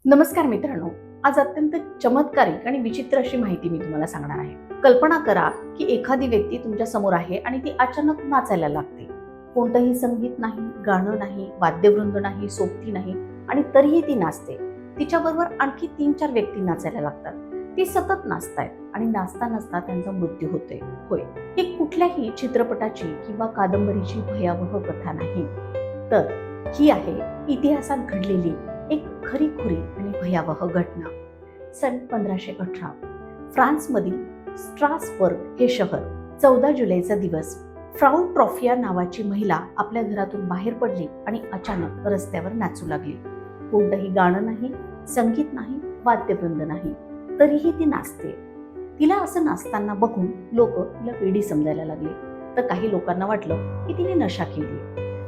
नमस्कार मित्रांनो, आज अत्यंत चमत्कारिक आणि विचित्र अशी माहिती मी तुम्हाला सांगणार आहे। कल्पना करा की एखादी व्यक्ती तुमच्या समोर आहे आणि ती अचानक नाचायला लागते। कोणतंही संगीत नाही, गाणं नाही, वाद्यवृंद नाही, सोबती नाही आणि तरीही ती नाचते। तिच्याबरोबर आणखी 3-4 व्यक्ती नाचायला लागतात। ती सतत नाचतायत आणि नाचता नाचता त्यांचा मृत्यू होतोय। होय, ही कुठल्याही चित्रपटाची किंवा कादंबरीची भयावह कथा नाही, तर ही आहे इतिहासात घडलेली एक खरीखुरी आणि भयावह घटना। सन 1518 फ्रान्समधील स्ट्रासबर्ग हे शहर, 14 जुलैचा दिवस। फ्राऊ ट्रॉफिया नावाची महिला आपल्या घरातून बाहेर पडली आणि अचानक रस्त्यावर नाचू लागली। कोणतंही गाणं नाही, संगीत नाही, वाद्यवृंद नाही, तरीही ती नाचते। तिला असं नाचताना बघून लोक तिला वेडी समजायला लागले, तर काही लोकांना वाटलं की तिने नशा केली।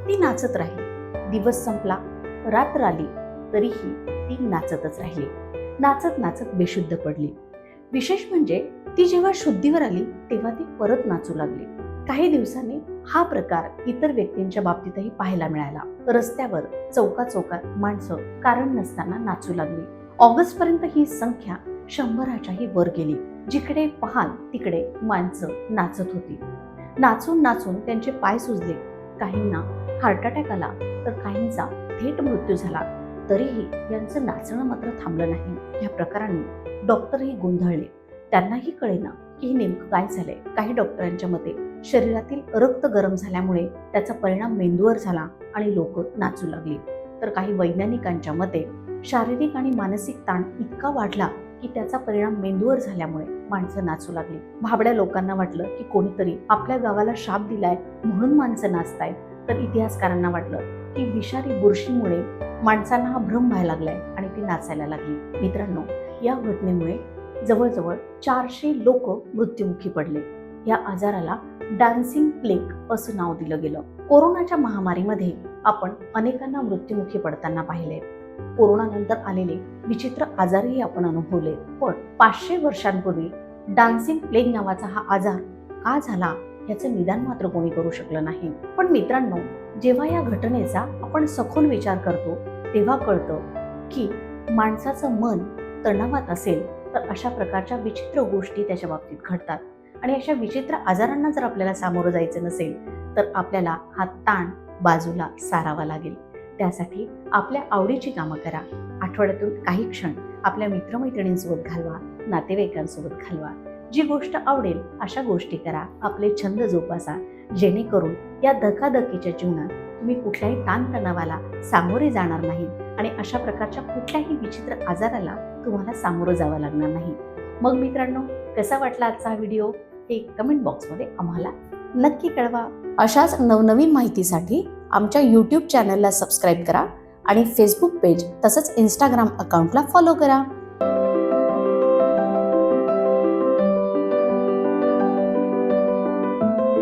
ती नाचत राहिली। दिवस संपला, रात्र आली, तरीही ती नाचतच राहिली। नाचत नाचत बेशुद्ध पडली। विशेष म्हणजे ती जेव्हा शुद्धीवर आली तेव्हा ती परत नाचू लागली। काही दिवसांनी हा प्रकार इतर व्यक्तींच्या बाबतीतही पाहायला मिळाला। रस्त्यावर, चौकात माणसं कारण नसताना नाचू लागली। ऑगस्ट पर्यंत ही संख्या 100च्याही वर गेली। जिकडे पाहाल तिकडे माणसं नाचत होती। नाचून नाचून त्यांचे पाय सुजले, काहींना हार्ट अटॅक आला, तर काहींचा थेट मृत्यू झाला। तरीही यांचं नाचणं मात्र थांबलं नाही। या प्रकाराने डॉक्टरही गोंधळले। त्यांनाही कळेना की हे नेमकं काय झालंय। काही डॉक्टरांच्या मते शरीरातील रक्त गरम झाल्यामुळे त्याचा परिणाम मेंदूवर झाला आणि लोक नाचू लागली, तर काही वैज्ञानिकांच्या मते शारीरिक आणि मानसिक ताण इतका वाढला की त्याचा परिणाम मेंदूवर झाल्यामुळे माणसं नाचू लागली। भाबड्या लोकांना वाटलं की कोणीतरी आपल्या गावाला शाप दिलाय म्हणून माणसं नाचतायत, तर इतिहासकारांना वाटलं की विषारी बुरशीमुळे माणसांना हा भ्रम व्हायला लागलाय आणि ती नाचायला लागली। मित्रांनो, या घटनेमुळे जवळजवळ 400 लोक मृत्युमुखी पडले। या आजाराला डान्सिंग प्लेग असं नाव दिलं गेलं। कोरोनाच्या महामारीमध्ये आपण अनेकांना मृत्युमुखी पडताना पाहिले। कोरोनानंतर आलेले विचित्र आजारही आपण अनुभवले, पण 500 वर्षांपूर्वी डान्सिंग प्लेग नावाचा हा आजार का झाला याचं निदान मात्र कोणी करू शकलं नाही। पण मित्रांनो, जेव्हा या घटनेचा आपण सखोल विचार करतो तेव्हा कळतं की माणसाचं मन तणावात असेल तर अशा प्रकारच्या विचित्र गोष्टी त्याच्या बाबतीत घडतात। आणि अशा विचित्र आजारांना जर आपल्याला सामोरं जायचं नसेल तर आपल्याला हा ताण बाजूला सारावा लागेल। त्यासाठी आपल्या आवडीची कामं करा। आठवड्यातून काही क्षण आपल्या मित्रमैत्रिणींसोबत घालवा, नातेवाईकांसोबत घालवा। जी गोष्ट आवडेल अशा गोष्टी करा, आपले छंद जोपासा, जेणेकरून या धकाधकीच्या जीवनात तुम्ही कुठल्याही ताणतणावाला सामोरे जाणार नाही आणि अशा प्रकारच्या कुठल्याही विचित्र आजाराला तुम्हाला सामोरं जावं लागणार नाही। मग मित्रांनो, कसा वाटला आजचा हा व्हिडिओ हे कमेंट बॉक्समध्ये आम्हाला नक्की कळवा। अशाच नवनवीन माहितीसाठी आमच्या YouTube चॅनलला सबस्क्राईब करा आणि फेसबुक पेज तसंच Instagram अकाउंटला फॉलो करा।